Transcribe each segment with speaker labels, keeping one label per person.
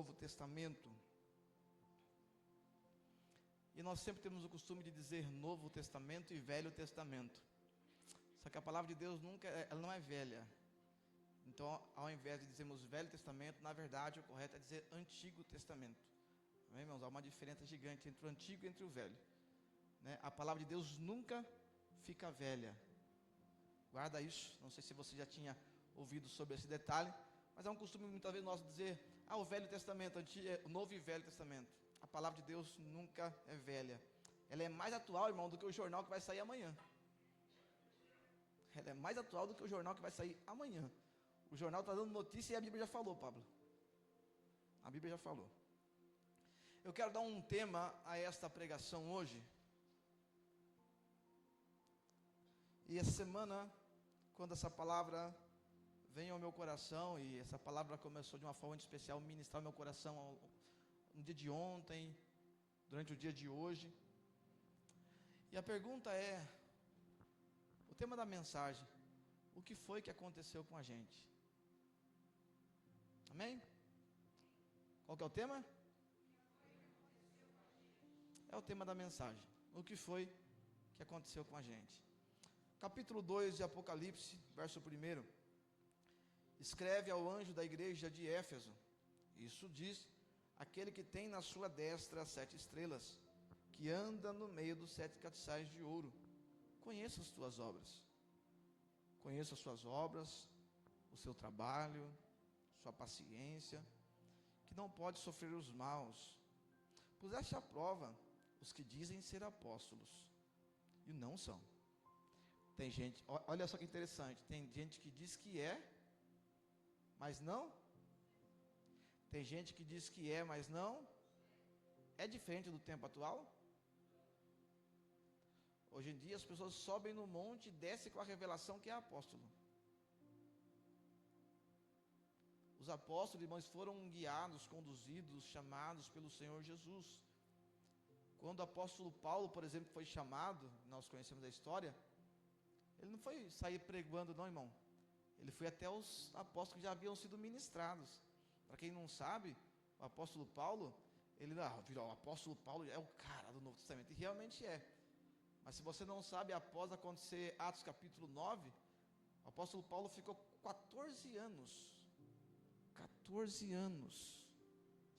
Speaker 1: Novo Testamento. E nós sempre temos o costume de dizer Novo Testamento e Velho Testamento. Só que a palavra de Deus ela não é velha. Então, ao invés de dizermos Velho Testamento, na verdade o correto é dizer Antigo Testamento. Amém, irmãos? Há uma diferença gigante entre o Antigo e entre o Velho, né? A palavra de Deus nunca fica velha. Guarda isso. Não sei se você já tinha ouvido sobre esse detalhe, mas é um costume muitas vezes nosso dizer o Velho Testamento, o Novo e Velho Testamento. A palavra de Deus nunca é velha. Ela é mais atual, irmão, do que o jornal que vai sair amanhã. Ela é mais atual do que o jornal que vai sair amanhã. O jornal está dando notícia e a Bíblia já falou, Pablo. A Bíblia já falou. Eu quero dar um tema a esta pregação hoje. E essa semana, quando essa palavra veio ao meu coração, e essa palavra começou de uma forma especial a ministrar ao meu coração no dia de ontem, durante o dia de hoje. E a pergunta é, o tema da mensagem, o que foi que aconteceu com a gente? Amém? Qual que é o tema? É o tema da mensagem. O que foi que aconteceu com a gente? Capítulo 2 de Apocalipse, verso 1. Escreve ao anjo da igreja de Éfeso. Isso diz aquele que tem na sua destra 7 estrelas, que anda no meio dos 7 castiçais de ouro. Conheça as tuas obras. Conheça as suas obras, o seu trabalho, sua paciência, que não pode sofrer os maus. Puseste à prova os que dizem ser apóstolos e não são. Tem gente, olha só que interessante, tem gente que diz que é, mas não. Tem gente que diz que é, mas não. É diferente do tempo atual? Hoje em dia as pessoas sobem no monte e descem com a revelação que é apóstolo. Os apóstolos, irmãos, foram guiados, conduzidos, chamados pelo Senhor Jesus. Quando o apóstolo Paulo, por exemplo, foi chamado, nós conhecemos a história, ele não foi sair pregando não, irmão. Ele foi até os apóstolos que já haviam sido ministrados. Para quem não sabe, o apóstolo Paulo, o apóstolo Paulo é o cara do Novo Testamento, e realmente é. Mas se você não sabe, após acontecer Atos capítulo 9, o apóstolo Paulo ficou 14 anos,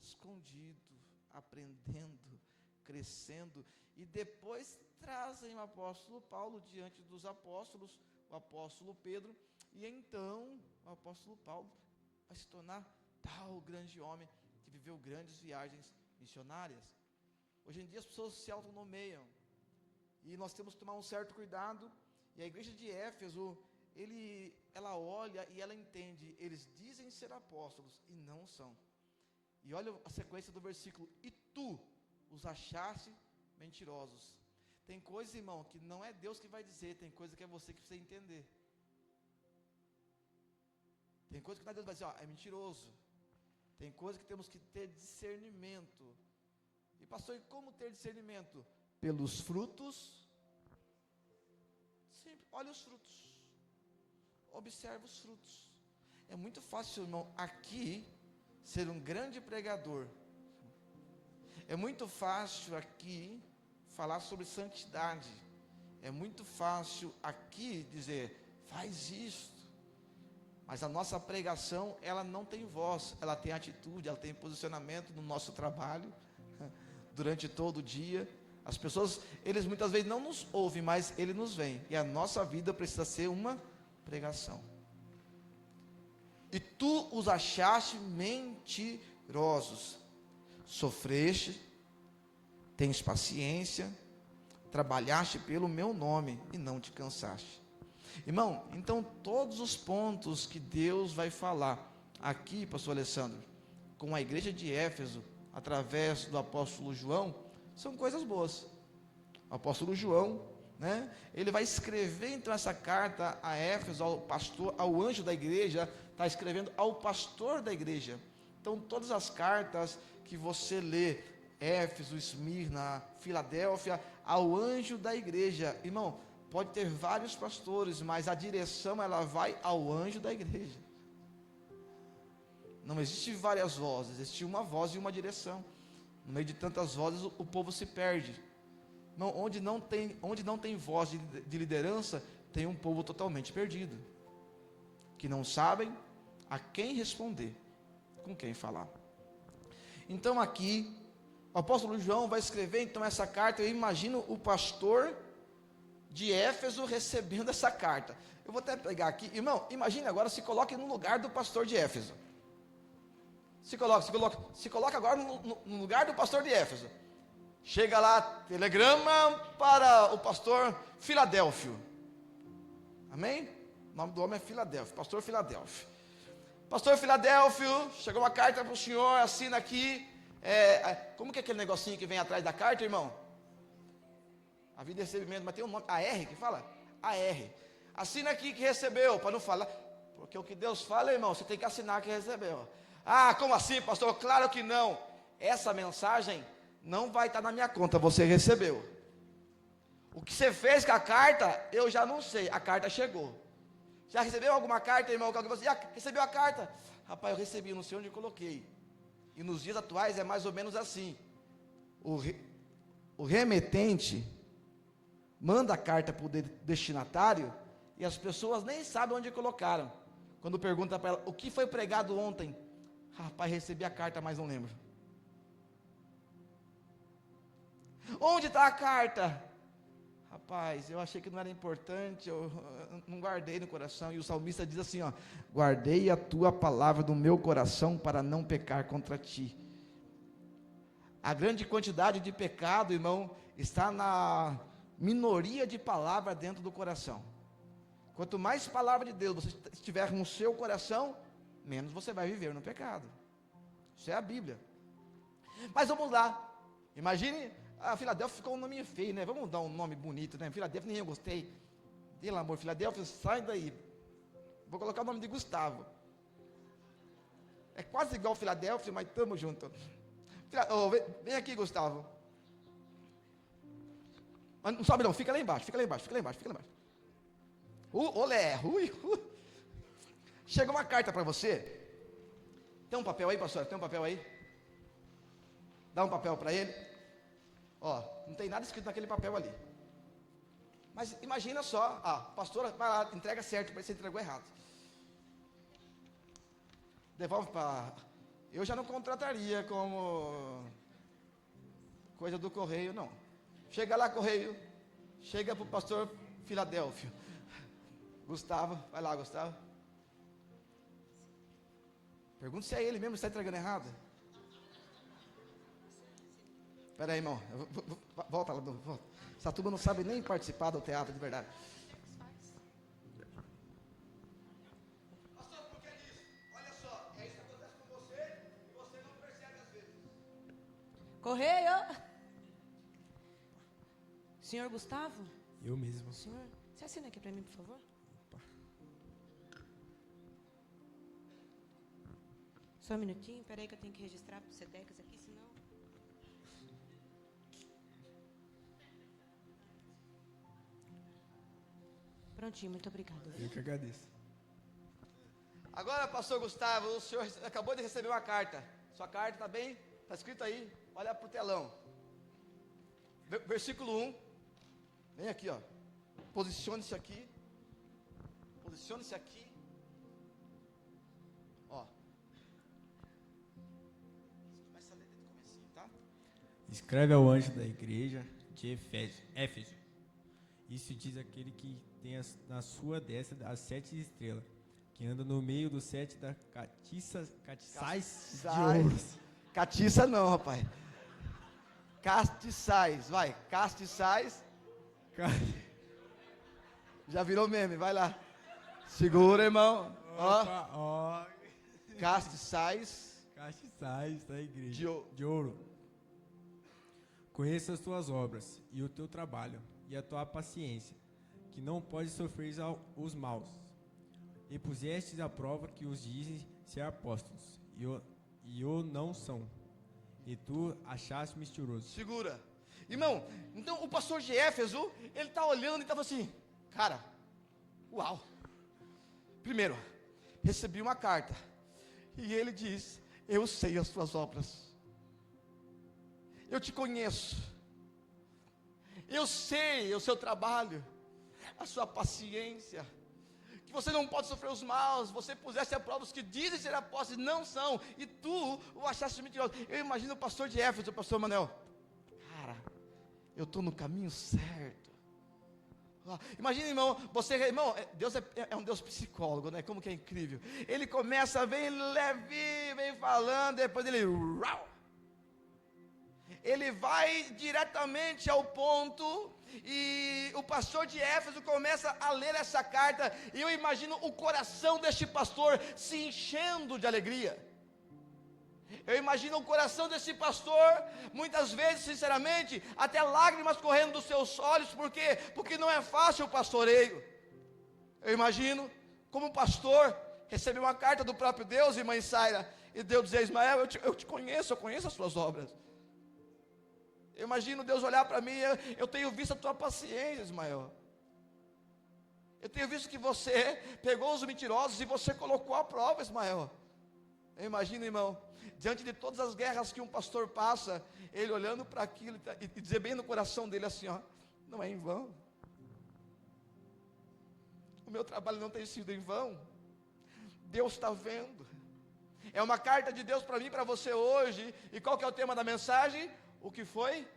Speaker 1: escondido, aprendendo, crescendo, e depois trazem o apóstolo Paulo diante dos apóstolos, o apóstolo Pedro, e então o apóstolo Paulo vai se tornar tal grande homem, que viveu grandes viagens missionárias. Hoje em dia as pessoas se autonomeiam, e nós temos que tomar um certo cuidado, e a igreja de Éfeso, ela olha e ela entende, eles dizem ser apóstolos, e não são. E olha a sequência do versículo, e tu os achaste mentirosos. Tem coisa, irmão, que não é Deus que vai dizer, tem coisa que é você que precisa entender. Tem coisa que não é Deus que vai dizer, é mentiroso. Tem coisa que temos que ter discernimento. E pastor, e como ter discernimento? Pelos frutos. Sempre, olha os frutos. Observa os frutos. É muito fácil, irmão, aqui ser um grande pregador. É muito fácil aqui falar sobre santidade. É muito fácil aqui dizer, faz isto. Mas a nossa pregação, ela não tem voz, ela tem atitude, ela tem posicionamento no nosso trabalho, durante todo o dia. As pessoas, eles muitas vezes não nos ouvem, mas eles nos veem. E a nossa vida precisa ser uma pregação. E tu os achaste mentirosos. Sofreste, tens paciência, trabalhaste pelo meu nome e não te cansaste. Irmão, então todos os pontos que Deus vai falar aqui, pastor Alessandro, com a igreja de Éfeso, através do apóstolo João, são coisas boas. O apóstolo João, né, ele vai escrever então essa carta a Éfeso, ao pastor, ao anjo da igreja, está escrevendo ao pastor da igreja. Então todas as cartas que você lê, Éfeso, Esmirna, Filadélfia, ao anjo da igreja, irmão, pode ter vários pastores, mas a direção ela vai ao anjo da igreja. Não existe várias vozes, existe uma voz e uma direção. No meio de tantas vozes, o povo se perde. Não, onde não tem voz de liderança, tem um povo totalmente perdido, que não sabem a quem responder, com quem falar. Então aqui, o apóstolo João vai escrever então essa carta. Eu imagino o pastor de Éfeso recebendo essa carta. Eu vou até pegar aqui, irmão, imagine agora, se coloque no lugar do pastor de Éfeso. Se coloca agora no lugar do pastor de Éfeso. Chega lá, telegrama para o pastor Filadélfio. Amém? O nome do homem é Filadélfio, pastor Filadélfio. Pastor Filadélfio, chegou uma carta para o senhor, assina aqui. Como que é aquele negocinho que vem atrás da carta, irmão? A vida de recebimento, mas tem um nome, AR que fala? AR. Assina aqui que recebeu, para não falar, porque o que Deus fala, irmão, você tem que assinar que recebeu. Ah, como assim, pastor? Claro que não. Essa mensagem não vai estar na minha conta, você recebeu. O que você fez com a carta, eu já não sei, a carta chegou. Já recebeu alguma carta, irmão? Você já recebeu a carta? Rapaz, eu recebi, não sei onde eu coloquei. E nos dias atuais é mais ou menos assim. O remetente manda a carta para o destinatário e as pessoas nem sabem onde colocaram. Quando pergunta para ela, o que foi pregado ontem? Rapaz, recebi a carta, mas não lembro. Onde está a carta? Rapaz, eu achei que não era importante, eu não guardei no coração. E o salmista diz assim, ó: guardei a tua palavra no meu coração para não pecar contra ti. A grande quantidade de pecado, irmão, está na minoria de palavra dentro do coração. Quanto mais palavra de Deus você estiver no seu coração, menos você vai viver no pecado. Isso é a Bíblia. Mas vamos lá. Imagine, a Filadélfia ficou um nome feio, né? Vamos dar um nome bonito, né? Filadélfia, nem eu gostei. Pelo amor, Filadélfia, sai daí. Vou colocar o nome de Gustavo. É quase igual Filadélfia, mas estamos juntos. Vem aqui, Gustavo. Mas não sobe não, fica lá embaixo. Olé, Chega uma carta para você. Tem um papel aí, pastor? Tem um papel aí? Dá um papel para ele. Ó, não tem nada escrito naquele papel ali. Mas imagina só, pastora, vai lá, entrega certo, mas você entregou errado. Devolve para... Eu já não contrataria como coisa do correio, não. Chega lá, correio. Chega para o pastor Filadélfio. Gustavo, vai lá, Gustavo. Pergunta se é ele mesmo que está entregando errado. Espera aí, irmão. Volta lá. Volta. Essa turma não sabe nem participar do teatro de verdade. Pastor, por que isso? Olha só, é isso que acontece com você e você não percebe às vezes.
Speaker 2: Correio. Senhor Gustavo?
Speaker 3: Eu mesmo.
Speaker 2: Senhor, você assina aqui para mim, por favor? Só um minutinho, peraí que eu tenho que registrar para o Cedecas aqui, senão... Prontinho, muito obrigada.
Speaker 3: Eu que agradeço.
Speaker 1: Agora, pastor Gustavo, o senhor acabou de receber uma carta. Sua carta está bem? Está escrito aí, olha para o telão. Versículo 1. Vem aqui, ó. Posicione-se aqui. Posicione-se aqui. Ó. Começa a ler desde o comecinho, tá?
Speaker 3: Escreve ao anjo da igreja de Éfeso. Isso diz aquele que tem na sua destra as 7 estrelas, que anda no meio dos 7 da catiçais de ouro.
Speaker 1: Catiça não, rapaz. Castiçais, vai. Castiçais. Já virou meme, vai lá. Segura, irmão. Ó. Castiçais
Speaker 3: Da igreja de ouro. Conheça as tuas obras e o teu trabalho e a tua paciência, que não pode sofrer os maus. E pusestes à prova que os dizem ser apóstolos, e o não são. E tu achaste mentiroso.
Speaker 1: Segura. Irmão, então o pastor de Éfeso, ele está olhando e estava assim, cara, uau. Primeiro, recebi uma carta. E ele diz: eu sei as tuas obras, eu te conheço, eu sei o seu trabalho, a sua paciência, que você não pode sofrer os maus, você puseste à prova os que dizem ser apóstolos e não são, e tu o achaste mentiroso. Eu imagino o pastor de Éfeso, o pastor Manuel: cara, eu estou no caminho certo. Imagina, irmão, irmão, Deus é um Deus psicólogo, né? Como que é incrível. Ele começa bem leve, vem falando, depois ele vai diretamente ao ponto, e o pastor de Éfeso começa a ler essa carta, e eu imagino o coração deste pastor se enchendo de alegria. Eu imagino o coração desse pastor, muitas vezes, sinceramente, até lágrimas correndo dos seus olhos. Por quê? Porque não é fácil o pastoreio. Eu imagino como um pastor recebeu uma carta do próprio Deus, irmã Isaira, e Deus dizer: Ismael, eu te conheço, eu conheço as suas obras. Eu imagino Deus olhar para mim: eu tenho visto a tua paciência, Ismael. Eu tenho visto que você pegou os mentirosos e você colocou à prova, Ismael. Eu imagino, irmão, diante de todas as guerras que um pastor passa, ele olhando para aquilo e dizer bem no coração dele assim: ó, não é em vão. O meu trabalho não tem sido em vão. Deus está vendo. É uma carta de Deus para mim e para você hoje. E qual que é o tema da mensagem? O que foi?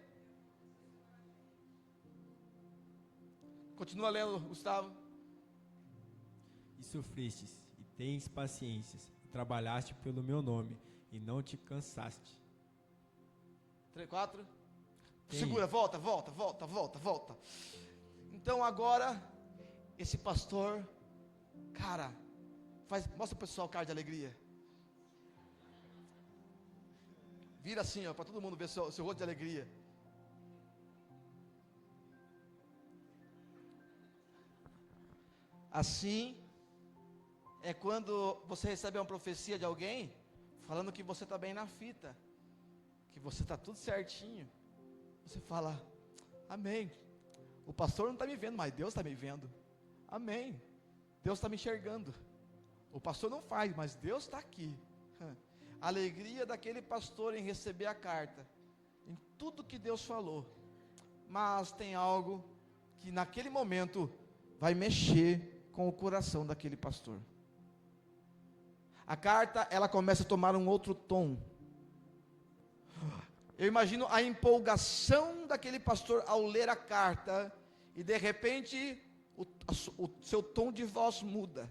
Speaker 1: Continua lendo, Gustavo.
Speaker 3: E sofrestes, e tens paciências, e trabalhaste pelo meu nome, e não te cansaste.
Speaker 1: 3, 4.
Speaker 3: Tem.
Speaker 1: Segura, volta. Então agora, esse pastor, cara, mostra pro pessoal o cara de alegria. Vira assim, ó, para todo mundo ver seu rosto de alegria. Assim é quando você recebe uma profecia de alguém falando que você está bem na fita, que você está tudo certinho. Você fala: amém. O pastor não está me vendo, mas Deus está me vendo. Amém. Deus está me enxergando. O pastor não faz, mas Deus está aqui. A alegria daquele pastor em receber a carta, em tudo que Deus falou. Mas tem algo que naquele momento vai mexer com o coração daquele pastor. A carta, ela começa a tomar um outro tom. Eu imagino a empolgação daquele pastor ao ler a carta, e de repente o seu tom de voz muda.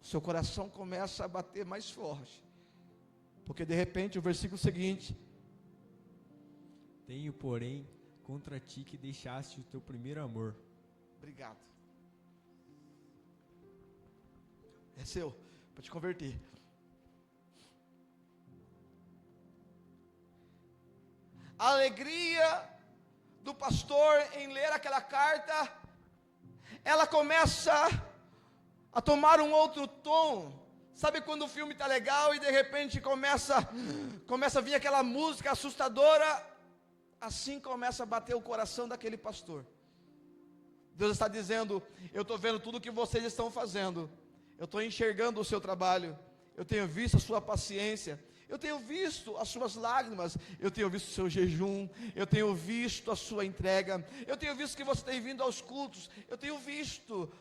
Speaker 1: O seu coração começa a bater mais forte. Porque de repente o versículo seguinte:
Speaker 3: tenho, porém, contra ti que deixaste o teu primeiro amor.
Speaker 1: Obrigado. É seu, para te converter. A alegria do pastor em ler aquela carta, ela começa a tomar um outro tom. Sabe quando o filme está legal e de repente começa a vir aquela música assustadora? Assim começa a bater o coração daquele pastor. Deus está dizendo: eu estou vendo tudo que vocês estão fazendo, eu estou enxergando o seu trabalho, eu tenho visto a sua paciência, eu tenho visto as suas lágrimas, eu tenho visto o seu jejum, eu tenho visto a sua entrega, eu tenho visto que você tem vindo aos cultos, eu tenho visto.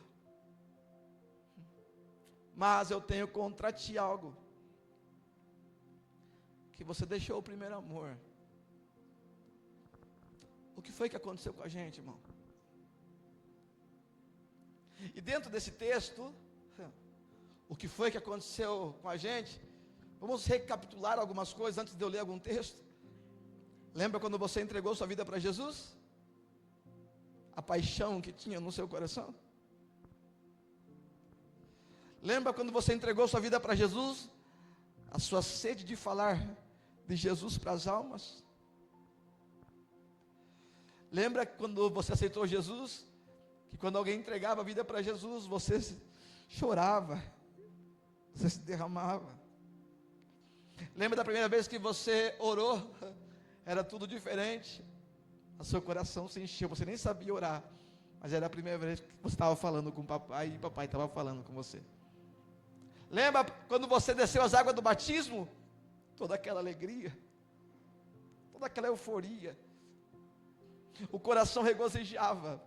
Speaker 1: Mas eu tenho contra ti algo, que você deixou o primeiro amor. O que foi que aconteceu com a gente, irmão? E dentro desse texto, o que foi que aconteceu com a gente? Vamos recapitular algumas coisas antes de eu ler algum texto. Lembra quando você entregou sua vida para Jesus? A paixão que tinha no seu coração? Lembra quando você entregou sua vida para Jesus? A sua sede de falar de Jesus para as almas? Lembra quando você aceitou Jesus? Que quando alguém entregava a vida para Jesus, você chorava, você se derramava. Lembra da primeira vez que você orou? Era tudo diferente. O seu coração se encheu, você nem sabia orar, mas era a primeira vez que você estava falando com o papai e o papai estava falando com você. Lembra quando você desceu as águas do batismo? Toda aquela alegria, toda aquela euforia, o coração regozijava,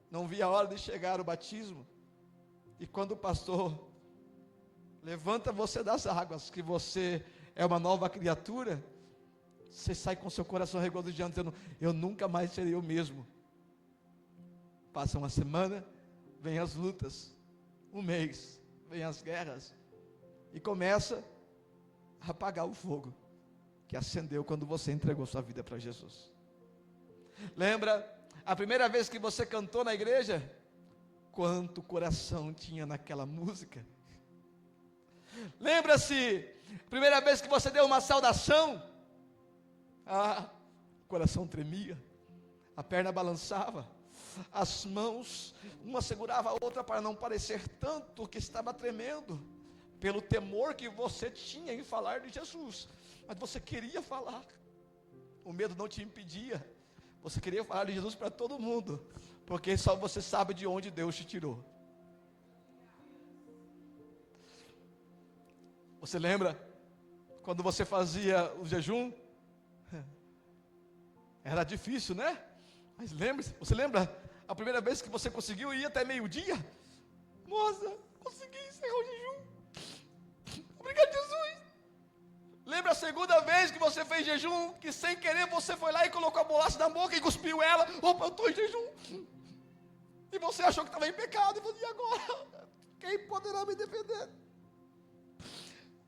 Speaker 1: não via a hora de chegar o batismo. E quando o pastor levanta você das águas, que você é uma nova criatura, você sai com seu coração regozijando, dizendo: eu nunca mais serei o mesmo. Passa uma semana, vem as lutas, um mês, vem as guerras, e começa a apagar o fogo que acendeu quando você entregou sua vida para Jesus. Lembra a primeira vez que você cantou na igreja? Quanto coração tinha naquela música? Lembra-se, primeira vez que você deu uma saudação? O coração tremia, a perna balançava, as mãos, uma segurava a outra para não parecer tanto que estava tremendo, pelo temor que você tinha em falar de Jesus. Mas você queria falar, o medo não te impedia, você queria falar de Jesus para todo mundo, porque só você sabe de onde Deus te tirou. Você lembra quando você fazia o jejum? Era difícil, né? Mas lembre-se, você lembra a primeira vez que você conseguiu ir até meio-dia? Moça, consegui encerrar o jejum. Obrigado, Jesus. Lembra a segunda vez que você fez jejum, que sem querer você foi lá e colocou a bolacha na boca e cuspiu ela? Opa, eu estou em jejum. E você achou que estava em pecado, e você: e agora? Quem poderá me defender?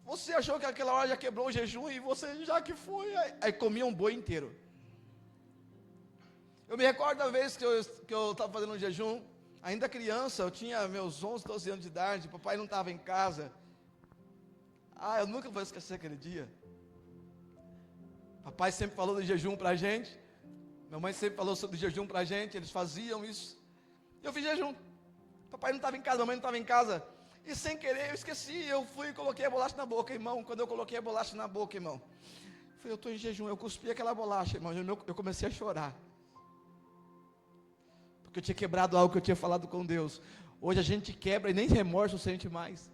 Speaker 1: Você achou que aquela hora já quebrou o jejum, e você já que foi, aí comia um boi inteiro. Eu me recordo da vez que eu estava fazendo um jejum, ainda criança, eu tinha meus 11, 12 anos de idade, papai não estava em casa. Eu nunca vou esquecer aquele dia. Papai sempre falou de jejum para a gente, minha mãe sempre falou sobre jejum para a gente, eles faziam isso. Eu fiz jejum, papai não estava em casa, mamãe não estava em casa, e sem querer eu esqueci, eu fui e coloquei a bolacha na boca, irmão. Quando eu coloquei a bolacha na boca, irmão, eu falei: eu estou em jejum. Eu cuspi aquela bolacha, irmão, eu comecei a chorar, porque eu tinha quebrado algo que eu tinha falado com Deus. Hoje a gente quebra e nem remorso sente mais.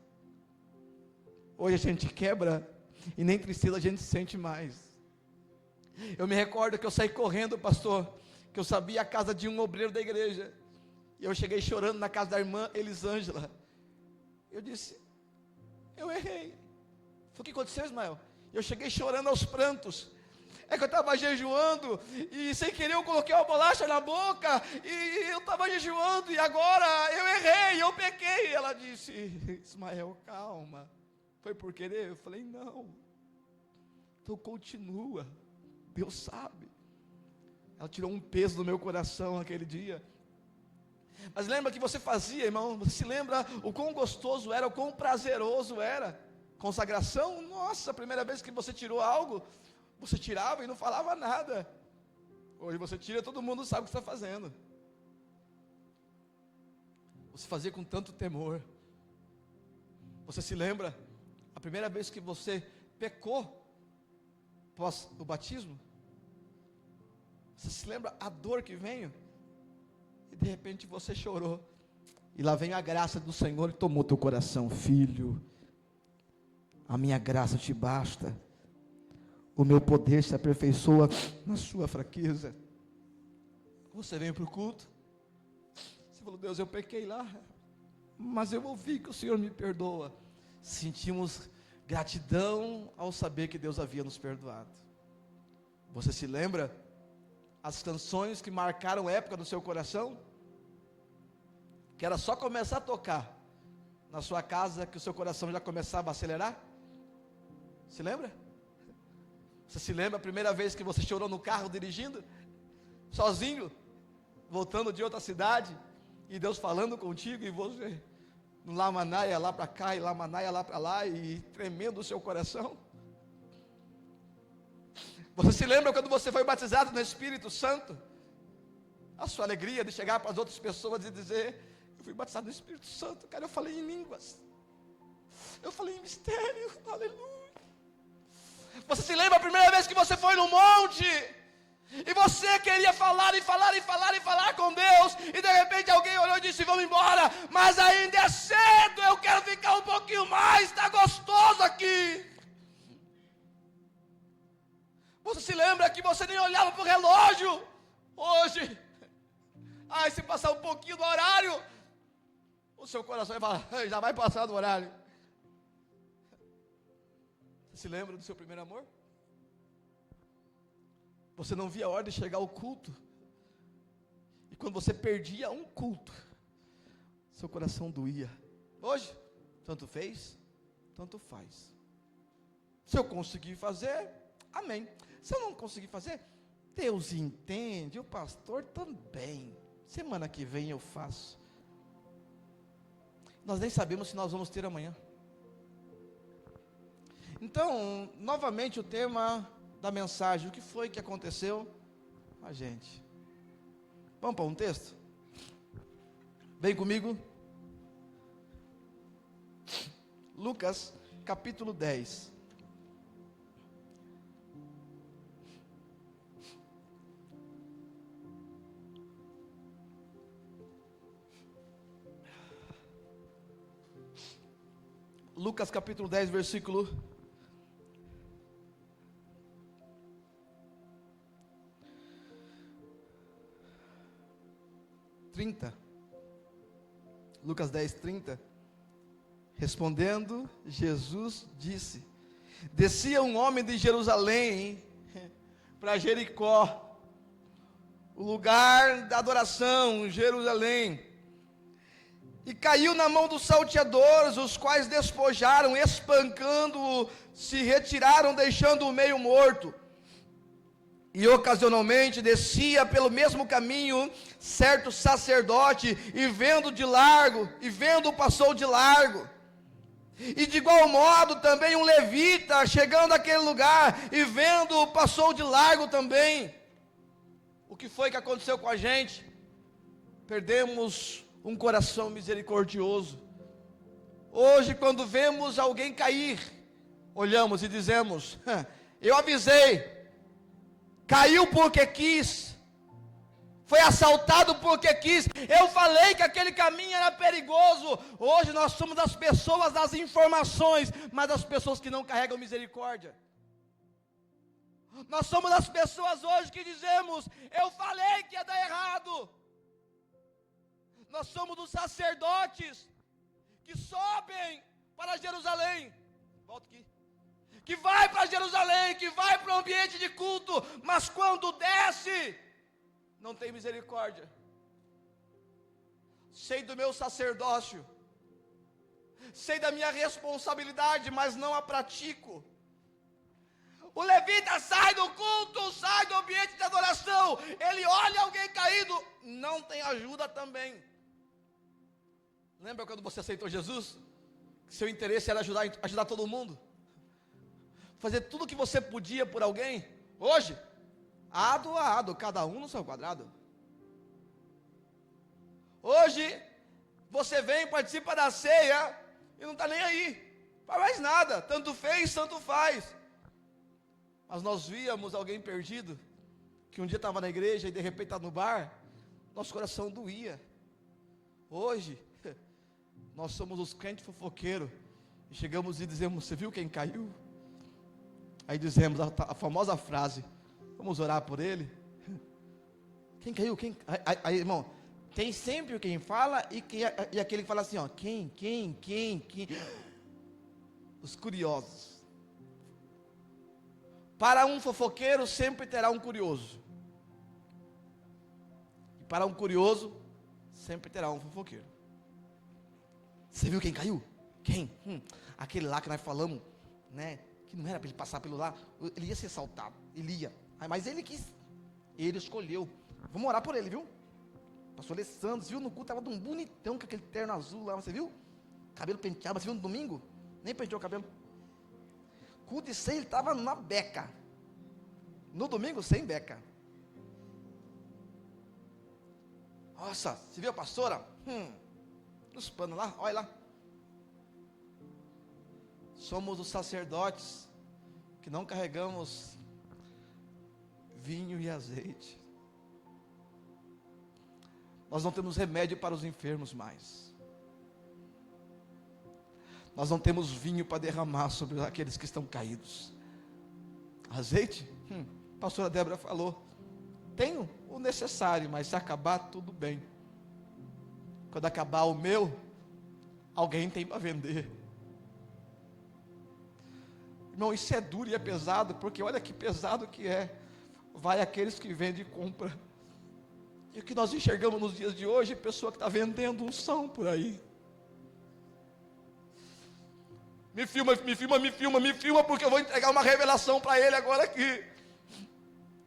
Speaker 1: Hoje a gente quebra e nem tristeza a gente sente mais. Eu me recordo que eu saí correndo, pastor, que eu sabia a casa de um obreiro da igreja, e eu cheguei chorando na casa da irmã Elisângela. Eu disse: eu errei. Foi o que aconteceu, Ismael? Eu cheguei chorando aos prantos. É que eu estava jejuando, e sem querer eu coloquei uma bolacha na boca, e eu estava jejuando, e agora eu errei, eu pequei. Ela disse: Ismael, calma, foi por querer? Eu falei: não. Então continua, Deus sabe. Ela tirou um peso do meu coração naquele dia. Mas lembra que você fazia, irmão? Você se lembra o quão gostoso era, o quão prazeroso era? Consagração, nossa, a primeira vez que você tirou algo, você tirava e não falava nada. Hoje você tira, todo mundo sabe o que está fazendo. Você fazia com tanto temor. Você se lembra a primeira vez que você pecou após o batismo? Você se lembra a dor que veio? E de repente você chorou, e lá vem a graça do Senhor e tomou teu coração. Filho, a minha graça te basta, o meu poder se aperfeiçoa na sua fraqueza. Você veio para o culto, você falou: Deus, eu pequei lá, mas eu ouvi que o Senhor me perdoa. Sentimos gratidão ao saber que Deus havia nos perdoado. Você se lembra as canções que marcaram a época do seu coração? Que era só começar a tocar na sua casa, que o seu coração já começava a acelerar? Se lembra? Você se lembra a primeira vez que você chorou no carro dirigindo? Sozinho? Voltando de outra cidade? E Deus falando contigo, e você no Lamanaia lá para cá, e Lamanaia lá para lá, e tremendo o seu coração? Você se lembra quando você foi batizado no Espírito Santo? A sua alegria de chegar para as outras pessoas e dizer: eu fui batizado no Espírito Santo, cara, eu falei em línguas, eu falei em mistério, aleluia. Você se lembra a primeira vez que você foi no monte, e você queria falar e falar e falar e falar com Deus, e de repente alguém olhou e disse: vamos embora, mas ainda é cedo, eu quero quero ficar um pouquinho mais, está gostoso aqui. Você se lembra que você nem olhava para o relógio? Hoje, se passar um pouquinho do horário, o seu coração vai falar, já vai passar do horário. Você se lembra do seu primeiro amor? Você não via a hora de chegar ao culto. E quando você perdia um culto, seu coração doía. Hoje, tanto fez, tanto faz. Se eu conseguir fazer, amém. Se eu não conseguir fazer, Deus entende, o pastor também. Semana que vem eu faço. Nós nem sabemos se nós vamos ter amanhã. Então, novamente o tema da mensagem, o que foi que aconteceu com a gente? Vamos para um texto? Vem comigo. Lucas, capítulo 10. Lucas capítulo 10, versículo 30. Lucas 10, 30. Respondendo, Jesus disse: descia um homem de Jerusalém para Jericó, o lugar da adoração, Jerusalém, e caiu na mão dos salteadores, os quais despojaram, espancando-o, se retiraram, deixando-o meio morto. E ocasionalmente descia pelo mesmo caminho certo sacerdote, e vendo passou de largo. E de igual modo também um levita, chegando àquele lugar, e vendo passou de largo também. O que foi que aconteceu com a gente? Perdemos um coração misericordioso. Hoje, quando vemos alguém cair, olhamos e dizemos: eu avisei. Caiu porque quis, foi assaltado porque quis, eu falei que aquele caminho era perigoso. Hoje nós somos das pessoas das informações, mas das pessoas que não carregam misericórdia. Nós somos das pessoas hoje que dizemos: eu falei que ia dar errado. Nós somos dos sacerdotes que sobem para Jerusalém. Volta aqui. Que vai para Jerusalém, que vai para o ambiente de culto, mas quando desce, não tem misericórdia. Sei do meu sacerdócio, sei da minha responsabilidade, mas não a pratico. O levita sai do culto, sai do ambiente de adoração, ele olha alguém caído, não tem ajuda também. Lembra quando você aceitou Jesus? Seu interesse era ajudar todo mundo? Fazer tudo o que você podia por alguém. Hoje, ado a ado, cada um no seu quadrado. Hoje, você vem, participa da ceia e não está nem aí, faz mais nada, tanto fez, tanto faz. Mas nós víamos alguém perdido, que um dia estava na igreja e de repente está no bar, nosso coração doía. Hoje, nós somos os crentes fofoqueiros, e chegamos e dizemos: você viu quem caiu? Aí dizemos a famosa frase: vamos orar por ele. Quem caiu? Aí, irmão, tem sempre quem fala e aquele que fala assim, ó, quem? Os curiosos. Para um fofoqueiro sempre terá um curioso. E para um curioso sempre terá um fofoqueiro. Você viu quem caiu? Quem? Aquele lá que nós falamos, né? Que não era para ele passar pelo lá, ele ia ser assaltado, ele ia, mas ele quis, ele escolheu. Vamos orar por ele, viu? Pastor Alessandro, você viu no culto, estava de um bonitão com aquele terno azul lá, você viu? Cabelo penteado, você viu no domingo? Nem penteou o cabelo. Culto de ceia, ele estava na beca. No domingo, sem beca. Nossa, você viu a pastora? Os panos lá, olha lá. Somos os sacerdotes que não carregamos vinho e azeite. Nós não temos remédio para os enfermos mais. nós não temos vinho para derramar sobre aqueles que estão caídos. Azeite? A pastora Débora falou, tenho o necessário, mas se acabar, tudo bem. Quando acabar o meu, alguém tem para vender. Irmão, isso é duro e é pesado, porque olha que pesado que é. Vai aqueles que vendem e compram. E o que nós enxergamos nos dias de hoje, pessoa que está vendendo unção por aí. Me filma, porque eu vou entregar uma revelação para ele agora aqui.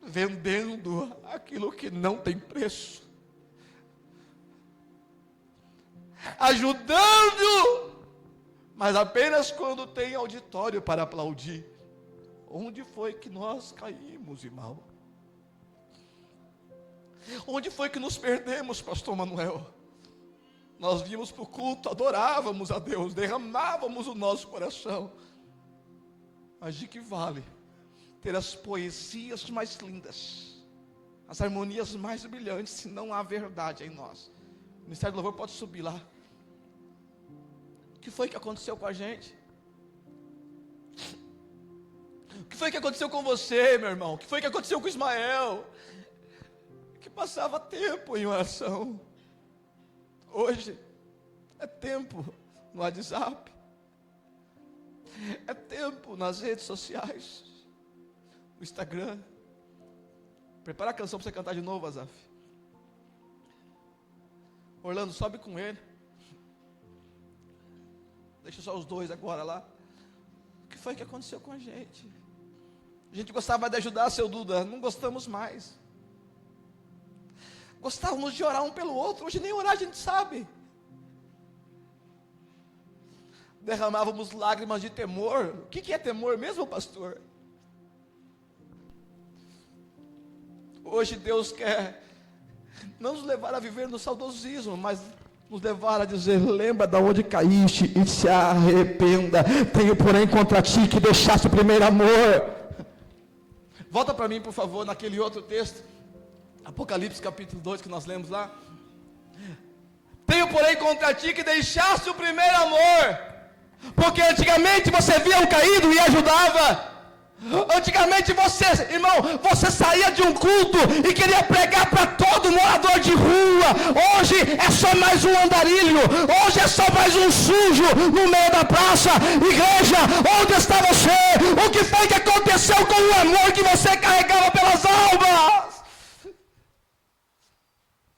Speaker 1: Vendendo aquilo que não tem preço. Ajudando, mas apenas quando tem auditório para aplaudir. Onde foi que nós caímos, irmão? Onde foi que nos perdemos, pastor Manuel? Nós vimos para o culto, adorávamos a Deus, derramávamos o nosso coração. Mas de que vale ter as poesias mais lindas, as harmonias mais brilhantes, se não há verdade em nós? O Ministério do Louvor pode subir lá. O que foi que aconteceu com a gente? O que foi que aconteceu com você, meu irmão? O que foi que aconteceu com Ismael? Que passava tempo em oração. Hoje é tempo no WhatsApp, é tempo nas redes sociais, no Instagram. Prepara a canção para você cantar de novo, Azaf. Orlando, sobe com ele. Deixa só os dois agora lá. O que foi que aconteceu com a gente? A gente gostava de ajudar, seu Duda, não gostamos mais. Gostávamos de orar um pelo outro, hoje nem orar a gente sabe. Derramávamos lágrimas de temor. O que é temor mesmo, pastor? Hoje Deus quer não nos levar a viver no saudosismo, mas nos levar a dizer, lembra de onde caíste e se arrependa. Tenho porém contra ti que deixaste o primeiro amor. Volta para mim, por favor, naquele outro texto. Apocalipse capítulo 2 que nós lemos lá. Tenho porém contra ti que deixaste o primeiro amor. Porque antigamente você via um caído e ajudava. Antigamente você, irmão, você saía de um culto e queria pregar para todo morador de rua. Hoje é só mais um andarilho. Hoje é só mais um sujo no meio da praça. Igreja, onde está você? O que foi que aconteceu com o amor que você carregava pelas almas?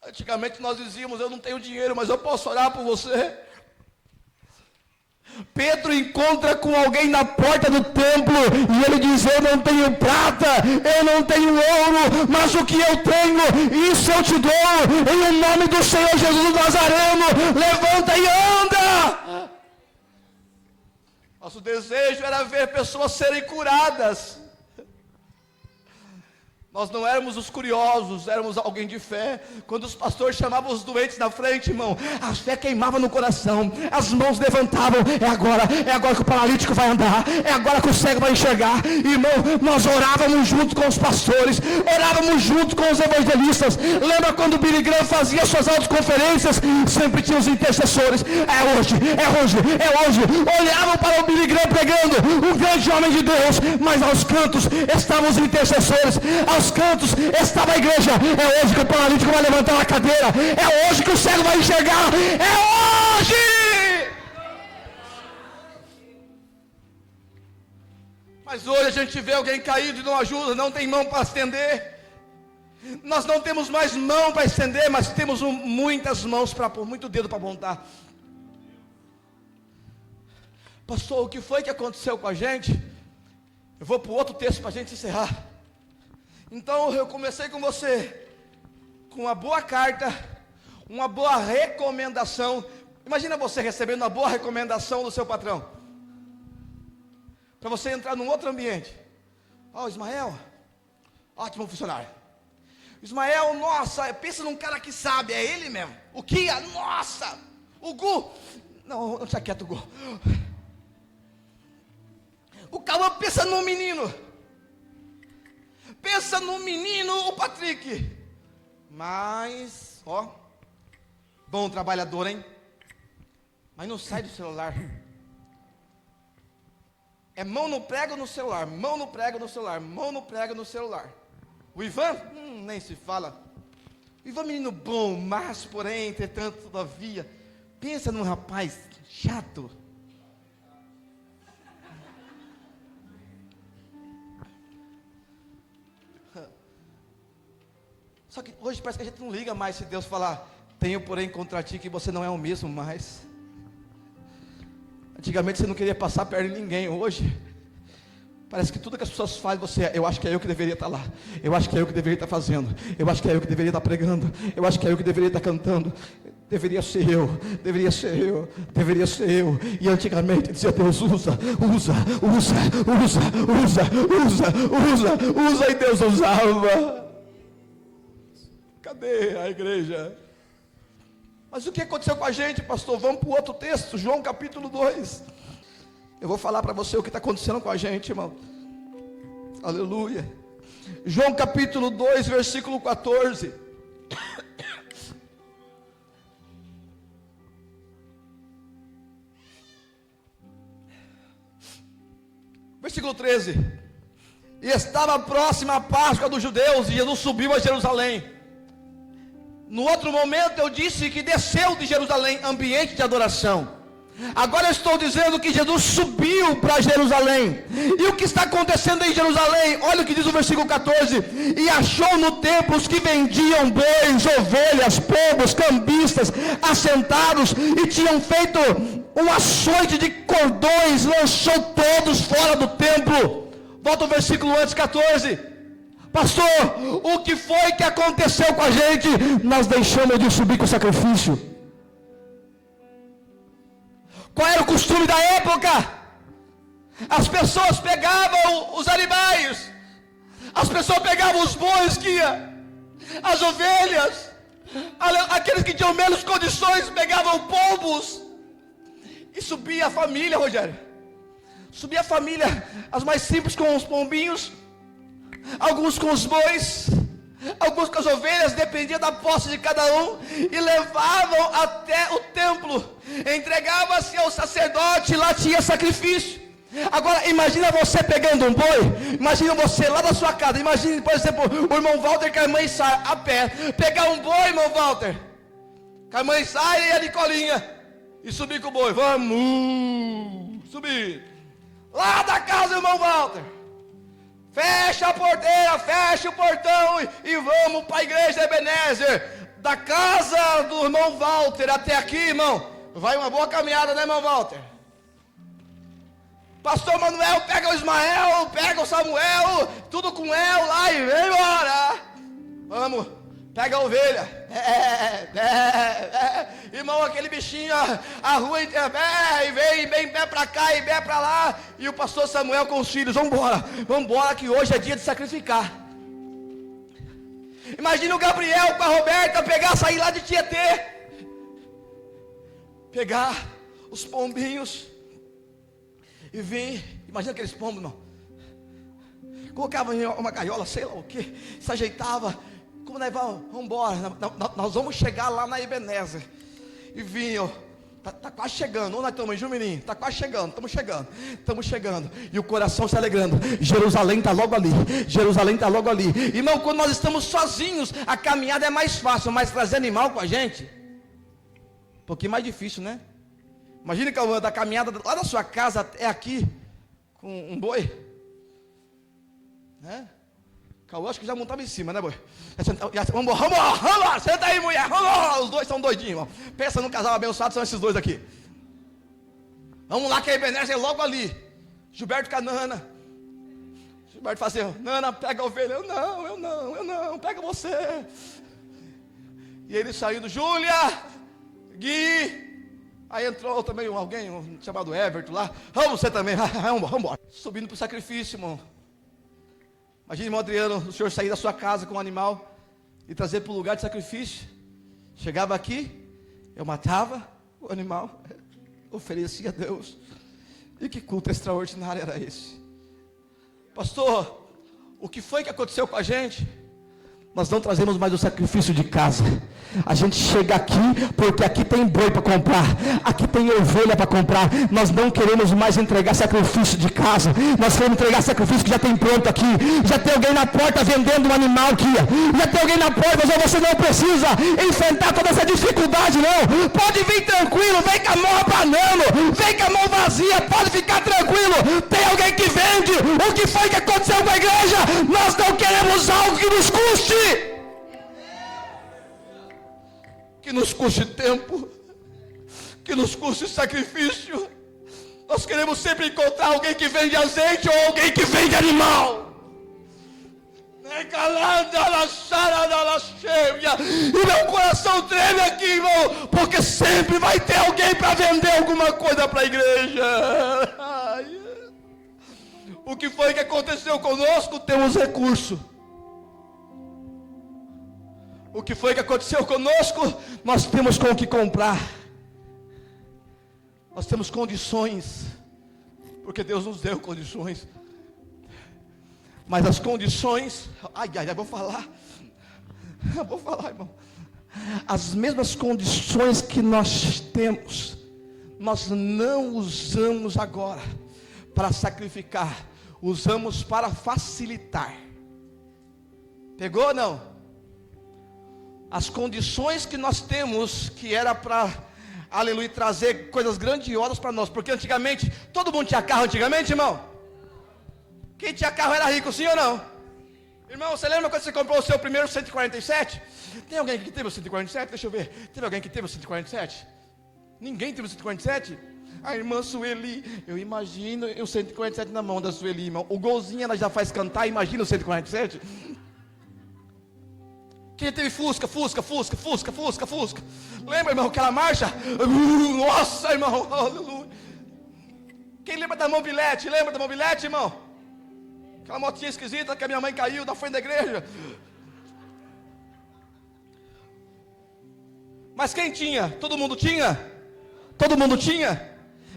Speaker 1: Antigamente nós dizíamos, eu não tenho dinheiro, mas eu posso orar por você. Pedro encontra com alguém na porta do templo e ele diz, eu não tenho prata, eu não tenho ouro, mas o que eu tenho, isso eu te dou, em nome do Senhor Jesus Nazareno, levanta e anda. Nosso desejo era ver pessoas serem curadas. Nós não éramos os curiosos, éramos alguém de fé. Quando os pastores chamavam os doentes na frente, irmão, a fé queimava no coração, as mãos levantavam, é agora que o paralítico vai andar, é agora que o cego vai enxergar. Irmão, nós orávamos junto com os pastores, orávamos junto com os evangelistas. Lembra quando o Billy Graham fazia suas autoconferências? Sempre tinha os intercessores, é hoje. Olhavam para o Billy Graham pregando, um grande homem de Deus, mas aos cantos estavam os intercessores, aos cantos estava a igreja. É hoje que o paralítico vai levantar a cadeira, é hoje que o cego vai enxergar, é hoje. Mas hoje a gente vê alguém caído e não ajuda, não tem mão para estender. Nós não temos mais mão para estender, mas temos muitas mãos para pôr, muito dedo para apontar. Pastor, o que foi que aconteceu com a gente? Eu vou para o outro texto para a gente encerrar. Então eu comecei com você, com uma boa carta, uma boa recomendação. Imagina você recebendo uma boa recomendação do seu patrão, para você entrar num outro ambiente. Ismael, ótimo funcionário. Ismael, nossa, pensa num cara que sabe, é ele mesmo. O Kia, nossa, o Gu, não, deixa quieto o Gu. O Cauã, pensa num menino. Pensa no menino, o Patrick. Mas, bom trabalhador, hein? Mas não sai do celular. É mão no prego no celular, mão no prego no celular, mão no prego no celular. O Ivan, nem se fala. O Ivan é menino bom, mas porém, entretanto, todavia. Pensa num rapaz chato. Só que hoje parece que a gente não liga mais se Deus falar: tenho porém contra ti que você não é o mesmo mais. Antigamente você não queria passar perto de ninguém. Hoje parece que tudo que as pessoas fazem, você, eu acho que é eu que deveria estar lá. Eu acho que é eu que deveria estar fazendo. Eu acho que é eu que deveria estar pregando. Eu acho que é eu que deveria estar cantando. Deveria ser eu, deveria ser eu, deveria ser eu. E antigamente dizia: Deus usa, e Deus usava. Cadê a igreja? Mas o que aconteceu com a gente, pastor? Vamos para o outro texto, João capítulo 2. Eu vou falar para você o que está acontecendo com a gente, irmão. Aleluia. João capítulo 2, versículo 14. Versículo 13. E estava próxima a Páscoa dos judeus, e Jesus subiu a Jerusalém. No outro momento eu disse que desceu de Jerusalém, ambiente de adoração. Agora eu estou dizendo que Jesus subiu para Jerusalém. E o que está acontecendo em Jerusalém? Olha o que diz o versículo 14. E achou no templo os que vendiam bois, ovelhas, pombos, cambistas, assentados, e tinham feito um açoite de cordões, lançou todos fora do templo. Volta o versículo antes, 14. Pastor, o que foi que aconteceu com a gente? Nós deixamos de subir com o sacrifício. Qual era o costume da época? As pessoas pegavam os animais, as pessoas pegavam os bois que ia, as ovelhas, aqueles que tinham menos condições pegavam pombos, e subia a família, Rogério, subia a família, as mais simples com os pombinhos, alguns com os bois, alguns com as ovelhas, dependia da posse de cada um, e levavam até o templo, entregava-se ao sacerdote, lá tinha sacrifício. Agora imagina você pegando um boi, imagina você lá da sua casa, imagine, por exemplo, o irmão Walter com a mãe sai a pé, pegar um boi, irmão Walter, com a mãe sai e a Nicolinha, e subir com o boi, vamos subir, lá da casa, irmão Walter, fecha a porteira, fecha o portão e vamos para a igreja de Ebenezer. Da casa do irmão Walter até aqui, irmão, vai uma boa caminhada, né, irmão Walter? Pastor Manuel pega o Ismael, pega o Samuel, tudo com El lá e vem embora. Vamos, pega a ovelha. Irmão, aquele bichinho, a rua inteira, e vem pé para cá e pé para lá. E o pastor Samuel com os filhos, vamos embora que hoje é dia de sacrificar. Imagina o Gabriel com a Roberta pegar, sair lá de Tietê, pegar os pombinhos e vir. Imagina aqueles pombos, não, colocava em uma gaiola, sei lá o que, se ajeitava. Como nós vamos embora, nós vamos chegar lá na Ebenezer. E vinham, tá quase chegando. Onde nós estamos, em Jumirim? Está quase chegando, estamos chegando. E o coração se alegrando. Jerusalém está logo ali. Jerusalém está logo ali. Irmão, quando nós estamos sozinhos, a caminhada é mais fácil, mas trazer animal com a gente, um pouquinho mais difícil, né? Imagina que da caminhada lá da sua casa até aqui, com um boi, né? Eu acho que já montava em cima, né, boi? Vamos lá, senta aí, mulher, vamos lá. Os dois são doidinhos, irmão. Pensa num casal abençoado, são esses dois aqui. Vamos lá, que a Ebenezer é logo ali. Gilberto com a Nana. Gilberto fala assim: Nana, pega a ovelha. Eu não, pega você. E ele saindo, Júlia, Gui. Aí entrou também alguém chamado Everton lá. Vamos, você também, vamos embora. Subindo para o sacrifício, irmão. Imagina, irmão Adriano, o senhor sair da sua casa com um animal e trazer para o lugar de sacrifício. Chegava aqui, eu matava o animal, oferecia a Deus. E que culto extraordinário era esse? Pastor, o que foi que aconteceu com a gente?
Speaker 4: Nós não trazemos mais o sacrifício de casa. A gente chega aqui porque aqui tem boi para comprar, aqui tem ovelha para comprar. Nós não queremos mais entregar sacrifício de casa. Nós queremos entregar sacrifício que já tem pronto aqui. Já tem alguém na porta vendendo um animal aqui. Já tem alguém na porta, mas você não precisa enfrentar toda essa dificuldade, não. Pode vir tranquilo, vem com a mão abanando, vem com a mão vazia, pode ficar tranquilo. Tem alguém que vende. O que foi que aconteceu com a igreja? Nós não queremos algo que nos custe. Que nos custe tempo, que nos custe sacrifício. Nós queremos sempre encontrar alguém que vende azeite ou alguém que vende animal. E meu coração treme aqui, irmão, porque sempre vai ter alguém para vender alguma coisa para a igreja. O que foi que aconteceu conosco? Temos recurso. O que foi que aconteceu conosco? Nós temos com o que comprar. Nós temos condições. Porque Deus nos deu condições. Mas as condições... vou falar, irmão. As mesmas condições que nós temos, nós não usamos agora para sacrificar. Usamos para facilitar. Pegou ou não? As condições que nós temos, que era para, aleluia, trazer coisas grandiosas para nós. Porque antigamente, todo mundo tinha carro antigamente, irmão? Quem tinha carro era rico, sim ou não? Irmão, você lembra quando você comprou o seu primeiro 147? Tem alguém que teve o 147? Deixa eu ver. Teve alguém que teve o 147? Ninguém teve o 147? A irmã Sueli, eu imagino o 147 na mão da Sueli, irmão. O golzinho ela já faz cantar, imagina o 147? Quem teve Fusca? Lembra, irmão, aquela marcha? Nossa, irmão, aleluia. Quem lembra da mobilete? Lembra da mobilete, irmão? Aquela motinha esquisita que a minha mãe caiu da frente da igreja. Mas quem tinha? Todo mundo tinha? Todo mundo tinha?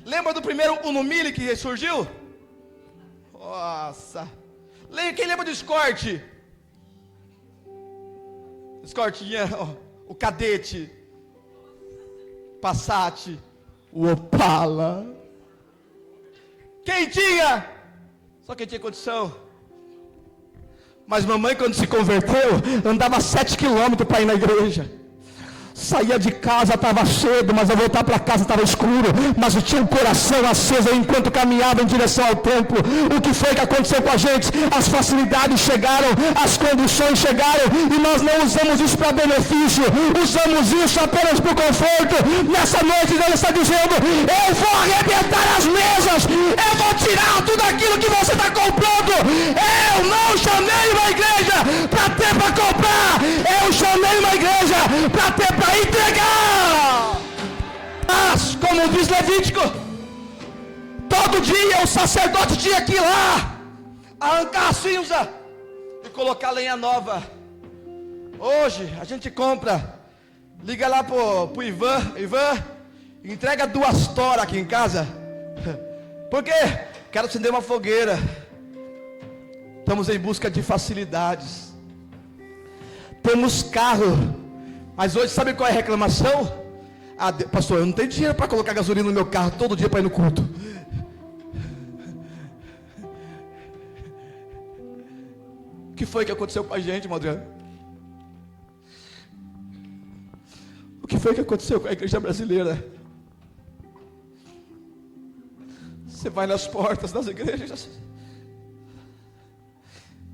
Speaker 4: Lembra do primeiro Uno Mille que surgiu? Nossa. Quem lembra do Escort? Escortinha, o Cadete, Passat, o Opala. Quem tinha? Só quem tinha condição. Mas mamãe, quando se converteu, andava 7 quilômetros para ir na igreja. Saía de casa, estava cedo, mas ao voltar para casa estava escuro. Mas eu tinha um coração aceso enquanto caminhava em direção ao templo. O que foi que aconteceu com a gente? As facilidades chegaram, as condições chegaram, e nós não usamos isso para benefício, usamos isso apenas por conforto. Nessa noite Deus está dizendo: eu vou arrebentar as mesas, eu vou tirar tudo aquilo que você está comprando. Eu não chamei uma igreja para ter para comprar, eu chamei uma igreja para ter para entregar. Mas, como diz Levítico, todo dia o sacerdote tinha que ir lá arrancar a cinza e colocar lenha nova. Hoje a gente compra, liga lá pro Ivan, entrega 2 toras aqui em casa. Por quê? Quero acender uma fogueira. Estamos em busca de facilidades. Temos carro, mas hoje sabe qual é a reclamação? Pastor, eu não tenho dinheiro para colocar gasolina no meu carro todo dia para ir no culto. O que foi que aconteceu com a gente, irmão Adriano? O que foi que aconteceu com a igreja brasileira? Você vai nas portas das igrejas,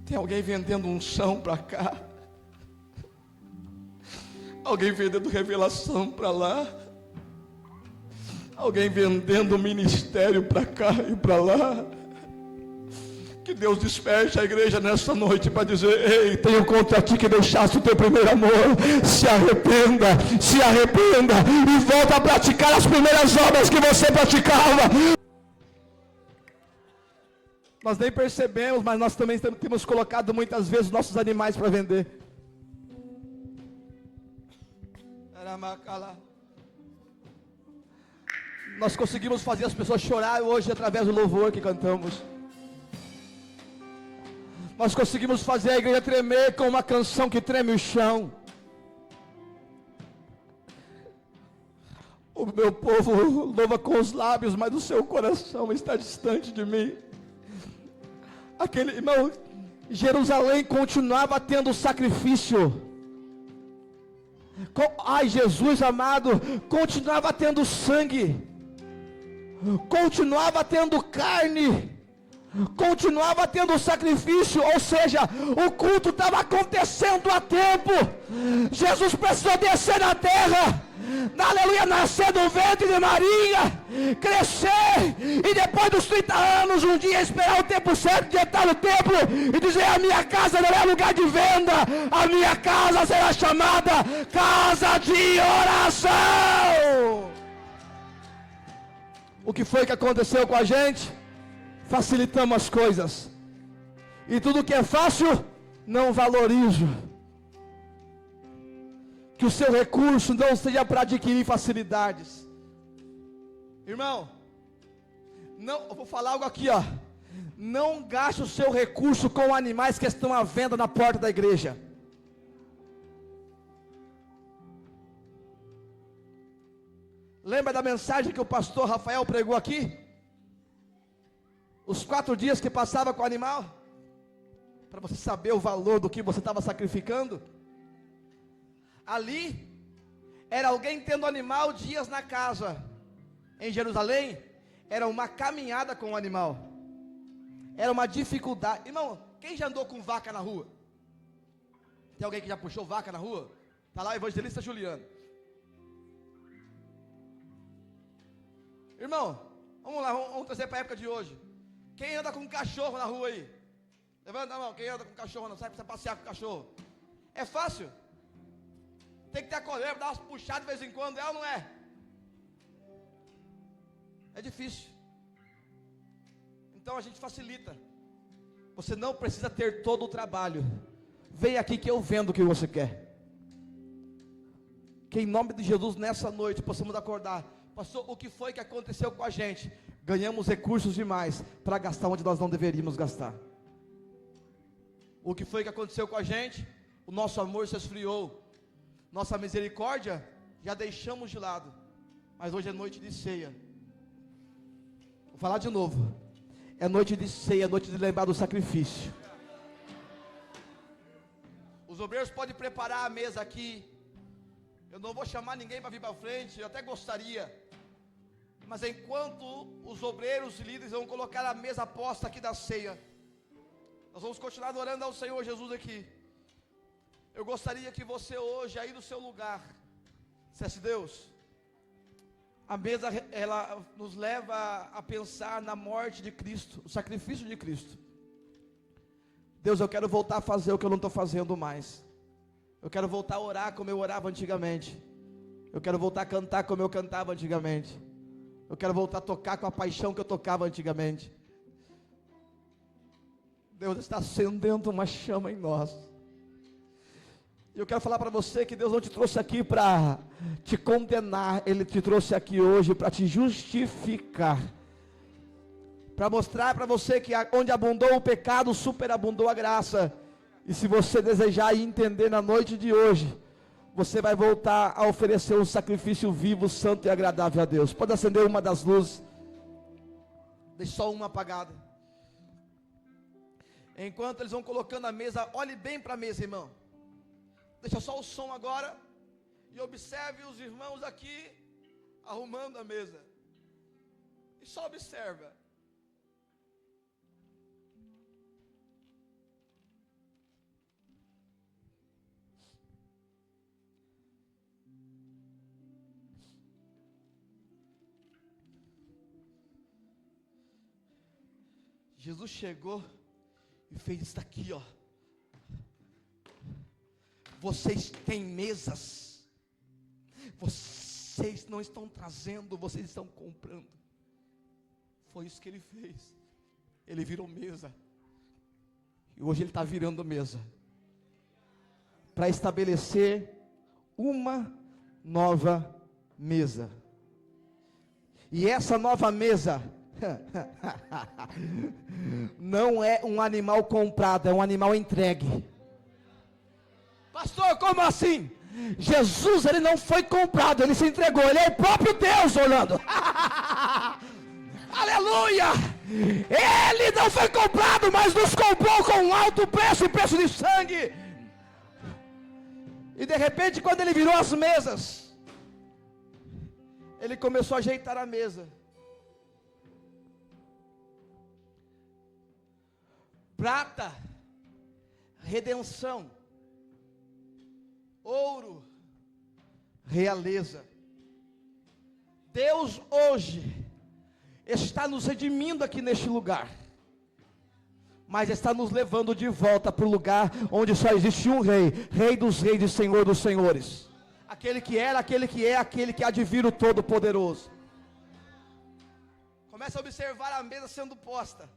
Speaker 4: tem alguém vendendo unção para cá, alguém vendendo revelação para lá, alguém vendendo ministério para cá e para lá. Que Deus desperte a igreja nessa noite para dizer: ei, tenho contra ti que deixaste o teu primeiro amor. Se arrependa e volta a praticar as primeiras obras que você praticava. Nós nem percebemos, mas nós também temos colocado muitas vezes nossos animais para vender. Nós conseguimos fazer as pessoas chorar hoje através do louvor que cantamos. Nós conseguimos fazer a igreja tremer com uma canção que treme o chão. O meu povo louva com os lábios, mas o seu coração está distante de mim. Aquele irmão, Jerusalém continuava tendo sacrifício. Ai, Jesus amado, continuava tendo sangue, continuava tendo carne, continuava tendo sacrifício, ou seja, o culto estava acontecendo a tempo. Jesus precisou descer na terra, aleluia, nascer do ventre de Maria, crescer, e depois dos 30 anos, um dia esperar o tempo certo de entrar no templo, e dizer: a minha casa não é lugar de venda, a minha casa será chamada casa de oração. O que foi que aconteceu com a gente? Facilitamos as coisas, e tudo que é fácil, não valorizo. Que o seu recurso não seja para adquirir facilidades. Irmão, não, eu vou falar algo aqui, ó. Não gaste o seu recurso com animais que estão à venda na porta da igreja. Lembra da mensagem que o pastor Rafael pregou aqui? Os 4 dias que passava com o animal, para você saber o valor do que você estava sacrificando. Ali, era alguém tendo animal dias na casa. Em Jerusalém, era uma caminhada com o animal. Era uma dificuldade. Irmão, quem já andou com vaca na rua? Tem alguém que já puxou vaca na rua? Está lá o evangelista Juliano. Irmão, vamos lá, vamos trazer para a época de hoje. Quem anda com um cachorro na rua aí? Levanta a mão, quem anda com cachorro, não sabe, precisa passear com o cachorro. É fácil? Tem que ter a colher, dar umas puxadas de vez em quando, é ou não é? É difícil. Então a gente facilita. Você não precisa ter todo o trabalho. Vem aqui que eu vendo o que você quer. Que em nome de Jesus, nessa noite, possamos acordar. Pastor, o que foi que aconteceu com a gente? Ganhamos recursos demais para gastar onde nós não deveríamos gastar. O que foi que aconteceu com a gente? O nosso amor se esfriou. Nossa misericórdia já deixamos de lado. Mas hoje é noite de ceia. Vou falar de novo. É noite de ceia, é noite de lembrar do sacrifício. Os obreiros podem preparar a mesa aqui. Eu não vou chamar ninguém para vir para frente, eu até gostaria. Mas enquanto os obreiros e líderes vão colocar a mesa posta aqui da ceia, nós vamos continuar adorando ao Senhor Jesus aqui. Eu gostaria que você hoje, aí no seu lugar, dissesse: Deus, a mesa, ela nos leva a pensar na morte de Cristo, o sacrifício de Cristo. Deus, eu quero voltar a fazer o que eu não estou fazendo mais. Eu quero voltar a orar como eu orava antigamente. Eu quero voltar a cantar como eu cantava antigamente. Eu quero voltar a tocar com a paixão que eu tocava antigamente. Deus está acendendo uma chama em nós. E eu quero falar para você que Deus não te trouxe aqui para te condenar. Ele te trouxe aqui hoje para te justificar. Para mostrar para você que onde abundou o pecado, superabundou a graça. E se você desejar e entender na noite de hoje, você vai voltar a oferecer um sacrifício vivo, santo e agradável a Deus. Pode acender uma das luzes. Deixe só uma apagada. Enquanto eles vão colocando a mesa, olhe bem para a mesa, irmão. Deixa só o som agora. E observe os irmãos aqui arrumando a mesa. E só observa. Jesus chegou e fez isso daqui, ó. Vocês têm mesas. Vocês não estão trazendo, vocês estão comprando. Foi isso que ele fez. Ele virou mesa. E hoje ele está virando mesa. Para estabelecer uma nova mesa. E essa nova mesa Não é um animal comprado, é um animal entregue. Pastor, como assim? Jesus, ele não foi comprado, ele se entregou, ele é o próprio Deus, Orlando. Aleluia! Ele não foi comprado, mas nos comprou com um alto preço, preço de sangue. E de repente, quando ele virou as mesas, ele começou a ajeitar a mesa. Prata, redenção. Ouro, realeza. Deus hoje está nos redimindo aqui neste lugar, mas está nos levando de volta para o lugar onde só existe um rei, Rei dos reis e Senhor dos senhores, aquele que era, aquele que é, aquele que há de vir, o Todo-Poderoso. Começa a observar a mesa sendo posta.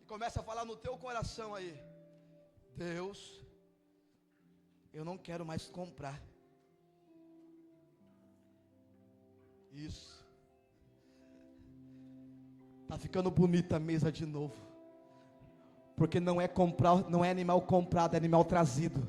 Speaker 4: Começa a falar no teu coração aí: Deus, eu não quero mais comprar. Isso. Tá ficando bonita a mesa de novo. Porque não é comprar, não é animal comprado, é animal trazido.